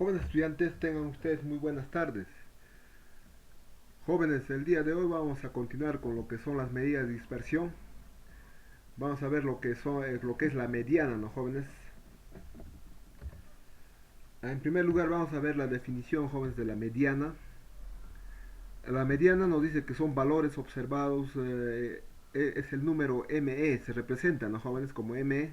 Jóvenes estudiantes, tengan ustedes muy buenas tardes. Jóvenes, el día de hoy vamos a continuar con lo que son las medidas de dispersión. Vamos a ver lo que es la mediana, ¿no, jóvenes? En primer lugar, vamos a ver la definición, jóvenes, de la mediana. La mediana nos dice que son valores observados, es el número ME, se representa, ¿no, jóvenes? Como ME,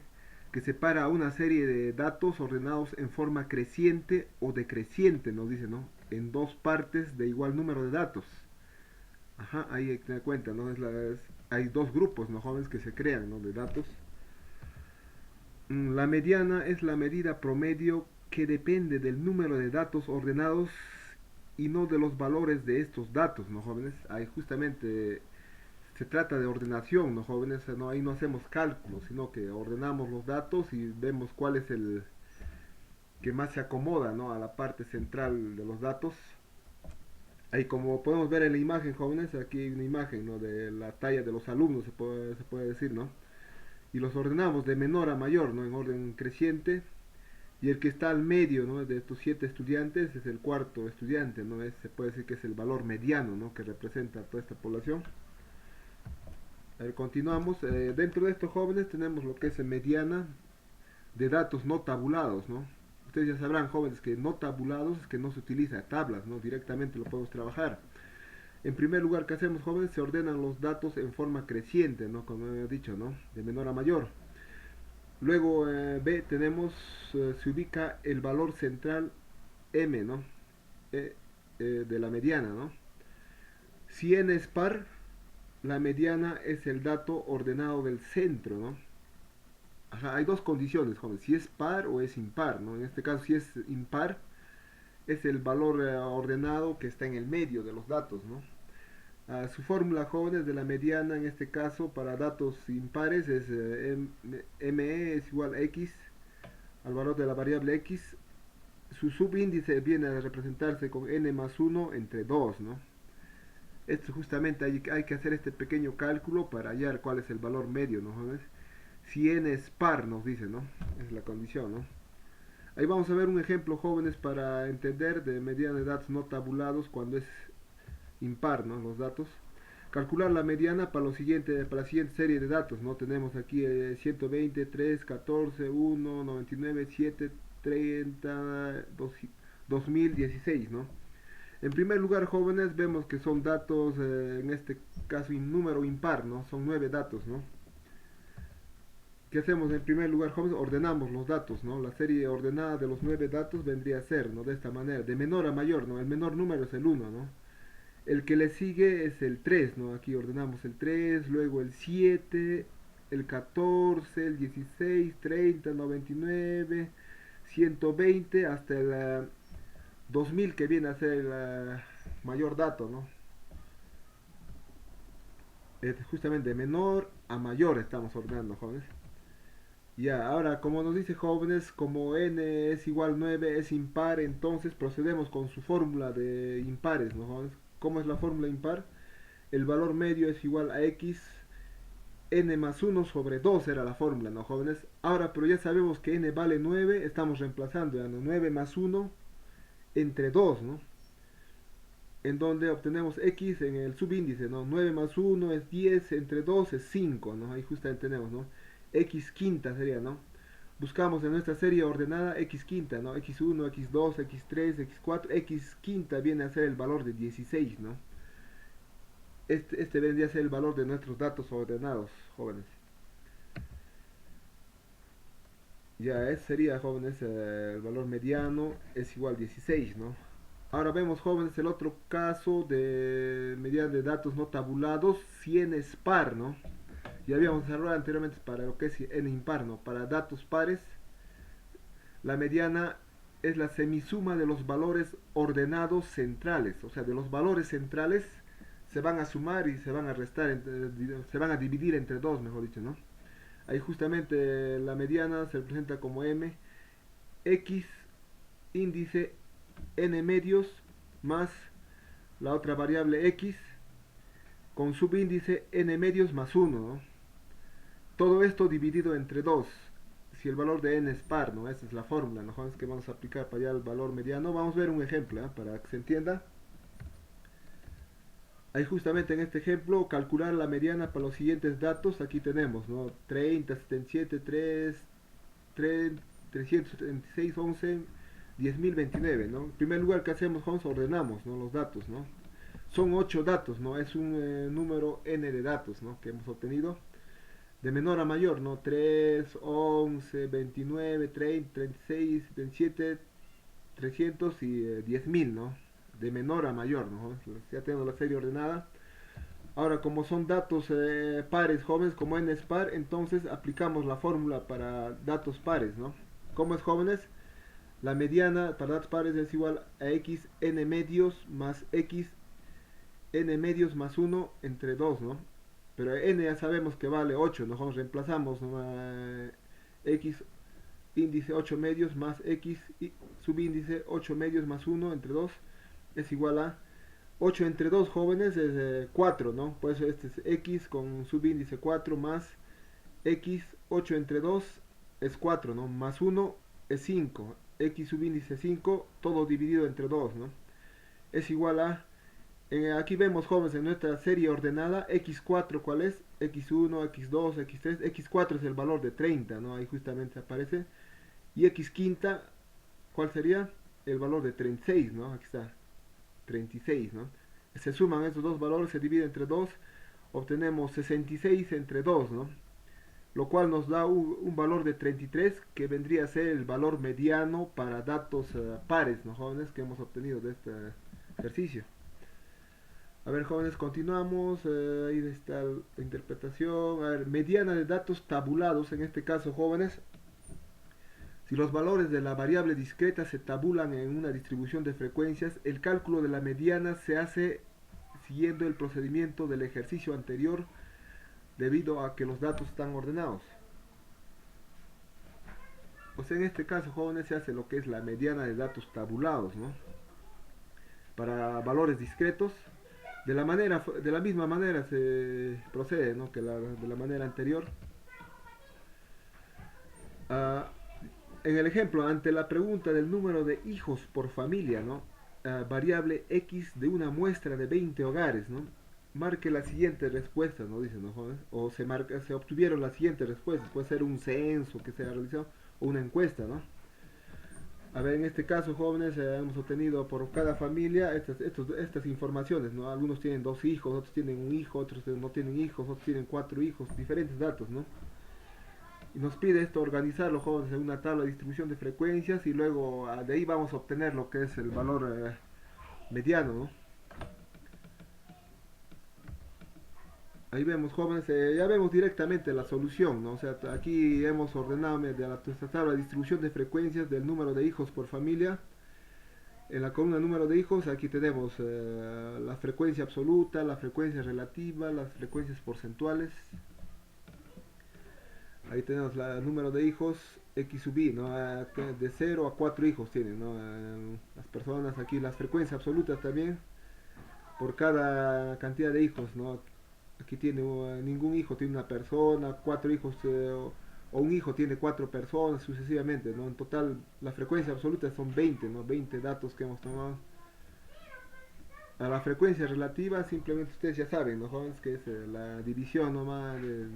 que separa una serie de datos ordenados en forma creciente o decreciente, nos dice, ¿no? En dos partes de igual número de datos. Ajá, ahí hay que tener cuenta, ¿no? Hay dos grupos, ¿no, jóvenes, que se crean, ¿no? De datos. La mediana es la medida promedio que depende del número de datos ordenados y no de los valores de estos datos, ¿no, jóvenes? Ahí justamente se trata de ordenación, ¿no, jóvenes? No, ahí no hacemos cálculos, sino que ordenamos los datos y vemos cuál es el que más se acomoda, ¿no? A la parte central de los datos. Ahí como podemos ver en la imagen, jóvenes, aquí hay una imagen, ¿no? De la talla de los alumnos, se puede decir, ¿no? Y los ordenamos de menor a mayor, ¿no? En orden creciente. Y el que está al medio, ¿no? De estos 7 estudiantes es el cuarto estudiante, ¿no? Se puede decir que es el valor mediano, ¿no? Que representa a toda esta población. A ver, continuamos. Dentro de estos jóvenes tenemos lo que es mediana de datos no tabulados, ¿no? Ustedes ya sabrán, jóvenes, que no tabulados es que no se utiliza tablas, ¿no? Directamente lo podemos trabajar. En primer lugar, ¿qué hacemos, jóvenes? Se ordenan los datos en forma creciente, ¿no? Como he dicho, ¿no? De menor a mayor. Luego, B, tenemos, se ubica el valor central M, ¿no? Eh, de la mediana, ¿no? Si n es par, la mediana es el dato ordenado del centro, ¿no? Ajá, hay dos condiciones, jóvenes, si es par o es impar, ¿no? En este caso, si es impar, es el valor ordenado que está en el medio de los datos, ¿no? Su fórmula, jóvenes, de la mediana en este caso para datos impares es ME es igual a X al valor de la variable X. Su subíndice viene a representarse con N más 1 entre 2, ¿no? Esto justamente hay que hacer este pequeño cálculo para hallar cuál es el valor medio, ¿no, jóvenes? Si N es par, nos dice, ¿no? Es la condición, ¿no? Ahí vamos a ver un ejemplo, jóvenes, para entender de mediana de datos no tabulados cuando es impar, ¿no? Los datos. Calcular la mediana para la siguiente serie de datos, ¿no? Tenemos aquí 120, 3, 14, 1, 99, 7, 30, 2016, ¿no? En primer lugar, jóvenes, vemos que son datos, en este caso, un número impar, ¿no? Son 9 datos, ¿no? ¿Qué hacemos en primer lugar, jóvenes? Ordenamos los datos, ¿no? La serie ordenada de los 9 datos vendría a ser, ¿no? De esta manera, de menor a mayor, ¿no? El menor número es el uno, ¿no? El que le sigue es el 3, ¿no? Aquí ordenamos el 3, luego el 7, el 14, el 16, 30, 99, 120, hasta el 2000, que viene a ser el mayor dato, ¿no? Justamente de menor a mayor estamos ordenando, jóvenes. Ya, ahora, como nos dice, jóvenes, como n es igual 9 es impar, entonces procedemos con su fórmula de impares, ¿no, jóvenes? ¿Cómo es la fórmula impar? El valor medio es igual a x, n más 1 sobre 2 era la fórmula, ¿no, jóvenes? Ahora, pero ya sabemos que n vale 9, estamos reemplazando, ya, ¿no? 9 más 1 entre 2, ¿no? En donde obtenemos x en el subíndice, ¿no? 9 más 1 es 10, entre 2 es 5, ¿no? Ahí justamente tenemos, ¿no? X quinta sería, ¿no? Buscamos en nuestra serie ordenada x quinta, ¿no? X1, x2, x3, x4, x quinta viene a ser el valor de 16, ¿no? Este vendría a ser el valor de nuestros datos ordenados, jóvenes. Ya, ese sería, jóvenes, el valor mediano es igual a 16, ¿no? Ahora vemos, jóvenes, el otro caso de medidas de datos no tabulados, si n es par, ¿no? Ya habíamos hablado anteriormente para lo que es n impar, ¿no? Para datos pares, la mediana es la semisuma de los valores ordenados centrales, o sea, de los valores centrales se van a sumar y se van a restar, se van a dividir entre dos, mejor dicho, ¿no? Ahí justamente la mediana se representa como m, x índice n medios más la otra variable x con subíndice n medios más 1, ¿no? Todo esto dividido entre 2. si el valor de n es par, ¿no? Esa es la fórmula, ¿no? Es que vamos a aplicar para allá el valor mediano. Vamos a ver un ejemplo, ¿eh? Para que se entienda. Ahí justamente en este ejemplo, calcular la mediana para los siguientes datos. Aquí tenemos, ¿no? 30, 77, 3, 376, 11, 10.029, ¿no? En primer lugar, ¿qué hacemos, Holmes? Ordenamos, ¿no? Los datos, ¿no? Son 8 datos, ¿no? Es un número n de datos, ¿no? Que hemos obtenido. De menor a mayor, ¿no? 3, 11, 29, 30, 36, 77, 300 y 10.000, ¿no? De menor a mayor, ¿no? Ya tenemos la serie ordenada. Ahora, como son datos pares, jóvenes, como n es par, entonces aplicamos la fórmula para datos pares, ¿no? ¿Cómo es, jóvenes? La mediana para datos pares es igual a x n medios más x n medios más 1 entre 2, ¿no? Pero n ya sabemos que vale 8, ¿no? Reemplazamos, ¿no? X índice 8 medios más x subíndice 8 medios más 1 entre 2 es igual a 8 entre 2, jóvenes, es 4, ¿no? Por eso este es x con subíndice 4 más x 8 entre 2 es 4, ¿no? Más 1 es 5, x subíndice 5, todo dividido entre 2, ¿no? Es igual a, aquí vemos, jóvenes, en nuestra serie ordenada, x4, ¿cuál es? x1, x2, x3, x4 es el valor de 30, ¿no? Ahí justamente aparece. Y x quinta, ¿cuál sería? El valor de 36, ¿no? Aquí está, 36, ¿no? Se suman estos dos valores, se divide entre 2, obtenemos 66 entre 2, ¿no? Lo cual nos da un valor de 33, que vendría a ser el valor mediano para datos pares, ¿no, jóvenes? Que hemos obtenido de este ejercicio. A ver, jóvenes, continuamos. Ahí está la interpretación. A ver, mediana de datos tabulados, en este caso, jóvenes. Si los valores de la variable discreta se tabulan en una distribución de frecuencias, el cálculo de la mediana se hace siguiendo el procedimiento del ejercicio anterior, debido a que los datos están ordenados. Pues en este caso, jóvenes, se hace lo que es la mediana de datos tabulados, ¿no? Para valores discretos, de la misma manera se procede, ¿no? Que de la manera anterior. Ah, en el ejemplo, ante la pregunta del número de hijos por familia, ¿no? Variable x de una muestra de 20 hogares, ¿no? Marque la siguiente respuesta, ¿no? Dice, ¿no, jóvenes? O se obtuvieron las siguientes respuestas. Puede ser un censo que se ha realizado o una encuesta, ¿no? A ver, en este caso, jóvenes, hemos obtenido por cada familia estas informaciones, ¿no? Algunos tienen 2 hijos, otros tienen un hijo, otros no tienen hijos, otros tienen 4 hijos, diferentes datos, ¿no? Y nos pide esto organizarlo, jóvenes, en una tabla de distribución de frecuencias, y luego de ahí vamos a obtener lo que es el valor mediano, ¿no? Ahí vemos, jóvenes, ya vemos directamente la solución, ¿no? O sea, aquí hemos ordenado mediante nuestra tabla de distribución de frecuencias del número de hijos por familia. En la columna número de hijos, aquí tenemos la frecuencia absoluta, la frecuencia relativa, las frecuencias porcentuales. Ahí tenemos el número de hijos x sub i, ¿no? De 0 a 4 hijos tienen, ¿no? Las personas, aquí las frecuencias absolutas también, por cada cantidad de hijos, ¿no? Aquí tiene ningún hijo tiene una persona, 4 hijos o un hijo tiene 4 personas, sucesivamente, ¿no? En total la frecuencia absoluta son 20, ¿no? 20 datos que hemos tomado. A la frecuencia relativa, simplemente ustedes ya saben, ¿no, jóvenes? Que es la división nomás de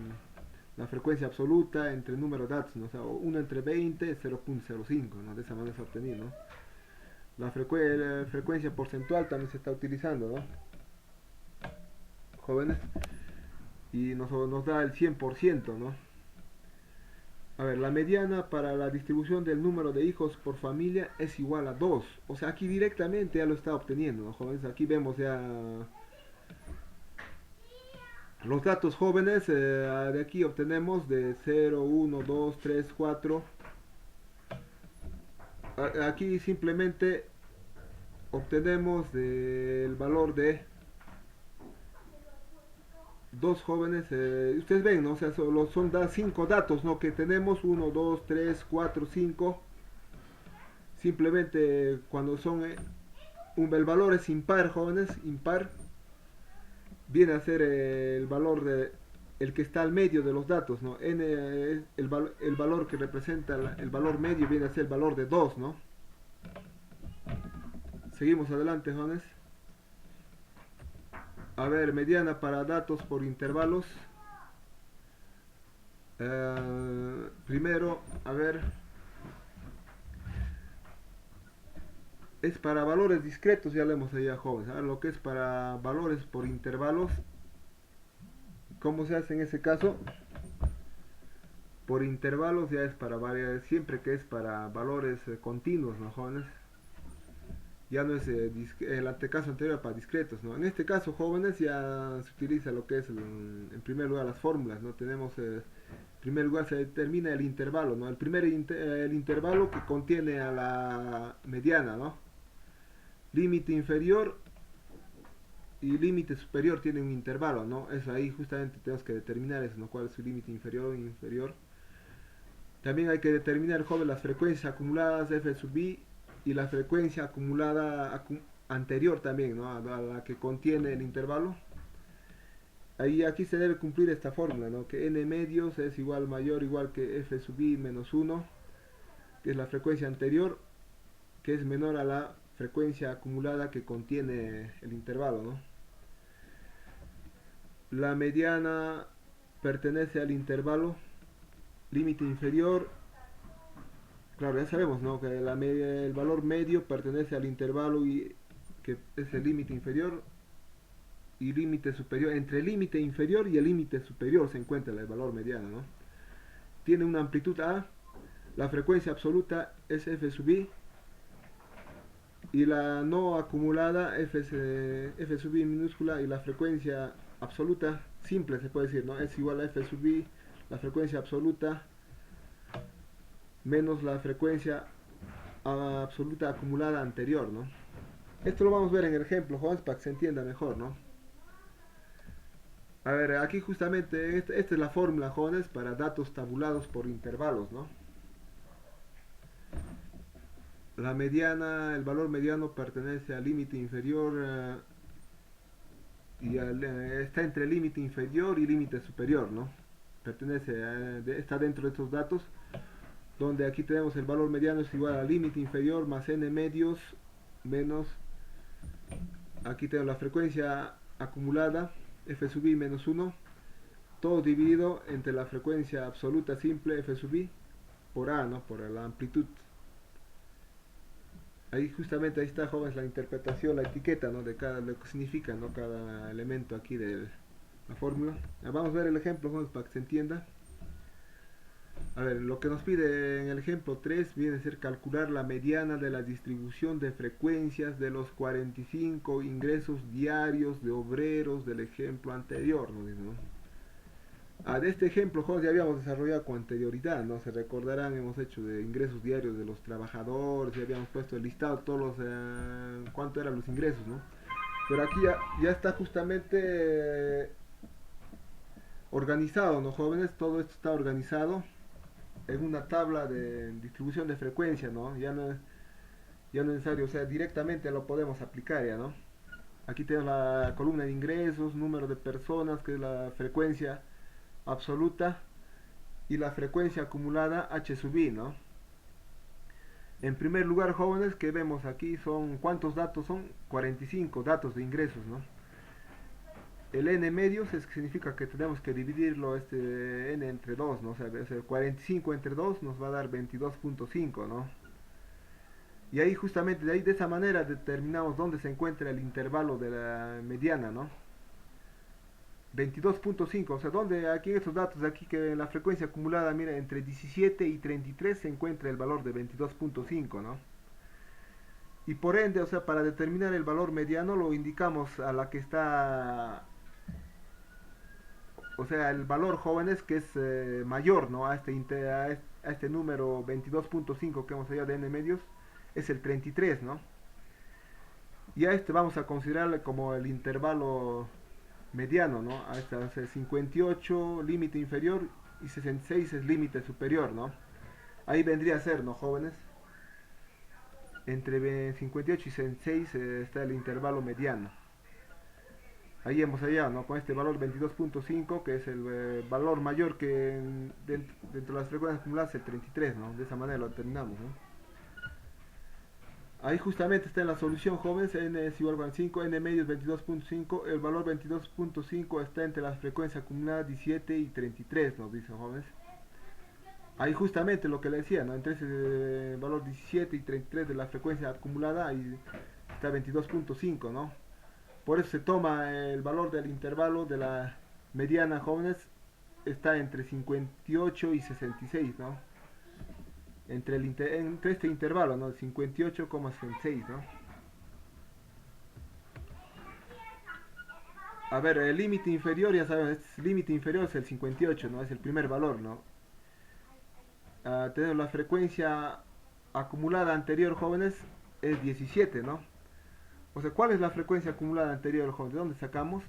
la frecuencia absoluta entre el número de datos, ¿no? O sea, 1 entre 20 es 0.05, ¿no? De esa manera se ha obtenido, ¿no? La frecuencia porcentual también se está utilizando, ¿no? Jóvenes, y nos da el 100%, ¿no? A ver, la mediana para la distribución del número de hijos por familia es igual a 2. O sea, aquí directamente ya lo está obteniendo, ¿no, jóvenes? Aquí vemos ya los datos, jóvenes. De aquí obtenemos de 0, 1, 2, 3, 4. Aquí simplemente obtenemos el valor de 2 jóvenes. Ustedes ven, ¿no? O sea, son 5 datos, ¿no? Que tenemos 1, 2, 3, 4, 5. Simplemente cuando son el valor es impar, jóvenes, impar, viene a ser el valor el que está al medio de los datos, ¿no? N es el valor que representa el valor medio viene a ser el valor de 2, ¿no? Seguimos adelante, Jones. A ver, mediana para datos por intervalos. Primero, a ver, es para valores discretos, ya lo hemos allá, jóvenes. A ver, lo que es para valores por intervalos, ¿cómo se hace en ese caso? Por intervalos ya es para variar, siempre que es para valores continuos, ¿no, jóvenes? Ya no es el antecaso anterior para discretos, ¿no? En este caso, jóvenes, ya se utiliza lo que es, en primer lugar, las fórmulas, ¿no? Tenemos, en primer lugar, se determina el intervalo, ¿no? El intervalo que contiene a la mediana, ¿no? Límite inferior y límite superior tiene un intervalo, ¿no? Eso ahí justamente tenemos que determinar eso, ¿no? ¿Cuál es su límite inferior e inferior? También hay que determinar, joven, las frecuencias acumuladas f sub i y la frecuencia acumulada anterior también, ¿no? A la que contiene el intervalo. Ahí aquí se debe cumplir esta fórmula, ¿no? Que n medios es igual mayor igual que f sub i menos 1, que es la frecuencia anterior, que es menor a la frecuencia acumulada que contiene el intervalo, ¿no? La mediana pertenece al intervalo límite inferior. Claro, ya sabemos, ¿no? Que el valor medio pertenece al intervalo y que es el límite inferior y límite superior. Entre el límite inferior y el límite superior se encuentra el valor mediano, ¿no? Tiene una amplitud A, la frecuencia absoluta es f sub i y la no acumulada f sub i minúscula, y la frecuencia absoluta simple se puede decir, ¿no? Es igual a f sub i, la frecuencia absoluta menos la frecuencia absoluta acumulada anterior, ¿no? Esto lo vamos a ver en el ejemplo, jóvenes, para que se entienda mejor, ¿no? A ver, aquí justamente esta es la fórmula, jóvenes, para datos tabulados por intervalos, ¿no? La mediana, el valor mediano pertenece al límite inferior está entre límite inferior y límite superior, ¿no? Pertenece está dentro de estos datos, donde aquí tenemos el valor mediano es igual al límite inferior más n medios menos, aquí tenemos la frecuencia acumulada f sub i menos 1, todo dividido entre la frecuencia absoluta simple f sub i por a, ¿no? Por la amplitud. Ahí justamente ahí está, jóvenes, la interpretación, la etiqueta, ¿no? De cada, lo que significa, ¿no? Cada elemento aquí de la fórmula. Vamos a ver el ejemplo, jóvenes, para que se entienda. A ver, lo que nos pide en el ejemplo 3 viene a ser calcular la mediana de la distribución de frecuencias de los 45 ingresos diarios de obreros del ejemplo anterior, ¿no? De este ejemplo, jóvenes, ya habíamos desarrollado con anterioridad, ¿no? Se recordarán, hemos hecho de ingresos diarios de los trabajadores, ya habíamos puesto el listado, todos los, cuánto eran los ingresos, ¿no? Pero aquí ya está justamente organizado, ¿no, jóvenes? Todo esto está organizado en una tabla de distribución de frecuencia, ¿no? Ya no es necesario, o sea, directamente lo podemos aplicar ya, ¿no? Aquí tenemos la columna de ingresos, número de personas, que es la frecuencia absoluta, y la frecuencia acumulada h sub i, ¿no? En primer lugar, jóvenes, que vemos aquí son, ¿cuántos datos son? 45 datos de ingresos, ¿no? El n medios es que significa que tenemos que dividirlo n entre 2, ¿no? O sea, 45 entre 2 nos va a dar 22.5, ¿no? Y ahí justamente de esa manera determinamos dónde se encuentra el intervalo de la mediana, ¿no? 22.5, o sea, donde aquí en estos datos de aquí que en la frecuencia acumulada, mira, entre 17 y 33 se encuentra el valor de 22.5, ¿no? Y por ende, o sea, para determinar el valor mediano lo indicamos a la que está, o sea, el valor, jóvenes, que es mayor, ¿no? A este número 22.5 que hemos hallado de n medios, es el 33, ¿no? Y a este vamos a considerarle como el intervalo mediano, ¿no? A este va a ser 58 límite inferior y 66 es límite superior, ¿no? Ahí vendría a ser, ¿no, jóvenes? Entre 58 y 66 está el intervalo mediano. Ahí hemos hallado, ¿no? Con este valor 22.5, que es el valor mayor que dentro de las frecuencias acumuladas, el 33, ¿no? De esa manera lo determinamos, ¿no? Ahí justamente está en la solución, jóvenes, n es igual a 5, n medio es 22.5, el valor 22.5 está entre las frecuencias acumuladas 17 y 33, nos dicen, jóvenes. Ahí justamente lo que le decía, ¿no? Entre ese valor 17 y 33 de la frecuencia acumulada, ahí está 22.5, ¿no? Por eso se toma el valor del intervalo de la mediana, jóvenes, está entre 58 y 66, ¿no? Entre este intervalo, ¿no? 58,66, ¿no? A ver, el límite inferior, ya saben, el límite inferior es el 58, ¿no? Es el primer valor, ¿no? Tenemos la frecuencia acumulada anterior, jóvenes, es 17, ¿no? O sea, ¿cuál es la frecuencia acumulada anterior, jóvenes? ¿De dónde sacamos?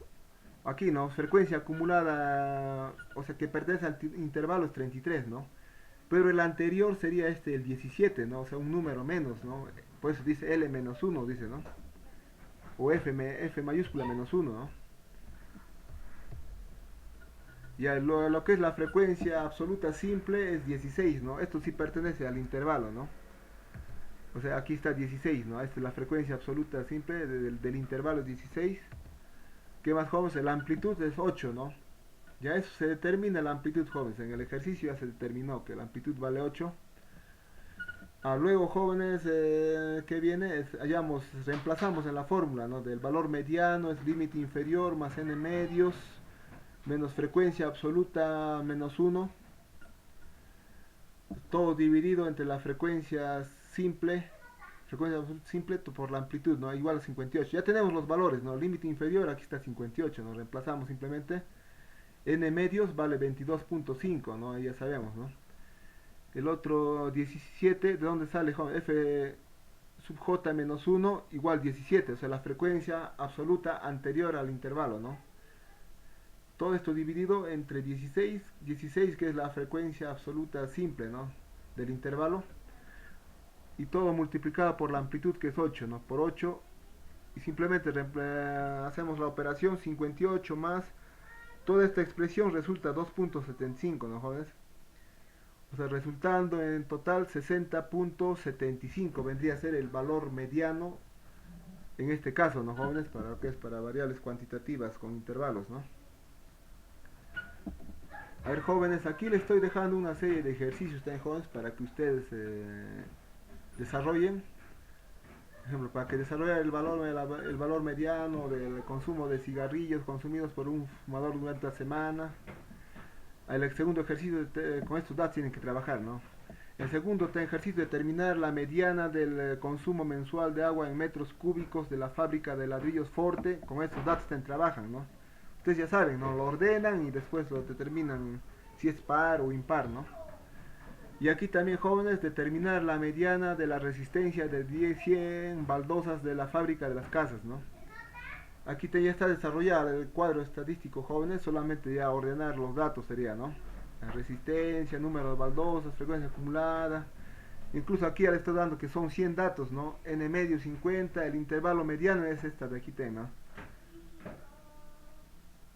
Aquí, ¿no? Frecuencia acumulada, o sea, que pertenece al intervalo es 33, ¿no? Pero el anterior sería este, el 17, ¿no? O sea, un número menos, ¿no? Por eso dice L menos 1, dice, ¿no? O F mayúscula menos 1, ¿no? Ya lo que es la frecuencia absoluta simple es 16, ¿no? Esto sí pertenece al intervalo, ¿no? O sea, aquí está 16, ¿no? Esta es la frecuencia absoluta simple del intervalo 16. ¿Qué más, jóvenes? La amplitud es 8, ¿no? Ya eso se determina la amplitud, jóvenes. En el ejercicio ya se determinó que la amplitud vale 8. Luego, jóvenes, ¿qué viene? Reemplazamos en la fórmula, ¿no? Del valor mediano es límite inferior más n medios menos frecuencia absoluta menos 1, todo dividido entre la frecuencia simple por la amplitud, ¿no? Igual a 58. Ya tenemos los valores, ¿no? Límite inferior, aquí está 58, nos reemplazamos simplemente. N medios vale 22.5, ¿no? Ahí ya sabemos, ¿no? El otro 17, ¿de dónde sale? F sub j menos 1 igual 17, o sea, la frecuencia absoluta anterior al intervalo, ¿no? Todo esto dividido entre 16 que es la frecuencia absoluta simple, ¿no? Del intervalo, y todo multiplicado por la amplitud que es 8, ¿no? Por 8, y simplemente hacemos la operación 58 más, toda esta expresión resulta 2.75, ¿no, jóvenes? O sea, resultando en total 60.75 vendría a ser el valor mediano en este caso, ¿no, jóvenes? Para lo que es para variables cuantitativas con intervalos, ¿no? A ver, jóvenes, aquí les estoy dejando una serie de ejercicios también, jóvenes, para que ustedes desarrollen. Por ejemplo, para que desarrollen el valor mediano del consumo de cigarrillos consumidos por un fumador durante la semana. El segundo ejercicio, con estos datos tienen que trabajar, ¿no? El segundo ejercicio, determinar la mediana del consumo mensual de agua en metros cúbicos de la fábrica de ladrillos Forte. Con estos datos trabajan, ¿no? Ustedes ya saben, ¿no? Lo ordenan y después lo determinan si es par o impar, ¿no? Y aquí también, jóvenes, determinar la mediana de la resistencia de 100 baldosas de la fábrica de las casas, ¿no? Aquí ya está desarrollado el cuadro estadístico, jóvenes, solamente ya ordenar los datos sería, ¿no? La resistencia, número de baldosas, frecuencia acumulada. Incluso aquí ya le estoy dando que son 100 datos, ¿no? N medio 50, el intervalo mediano es esta de aquí, ¿no?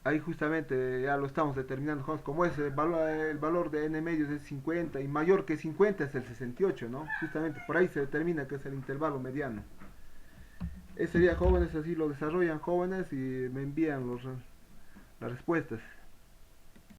Ahí justamente ya lo estamos determinando, como es el valor de n medios es 50 y mayor que 50 es el 68, ¿no? Justamente por ahí se determina que es el intervalo mediano. Ese día, jóvenes, así lo desarrollan, jóvenes, y me envían las respuestas.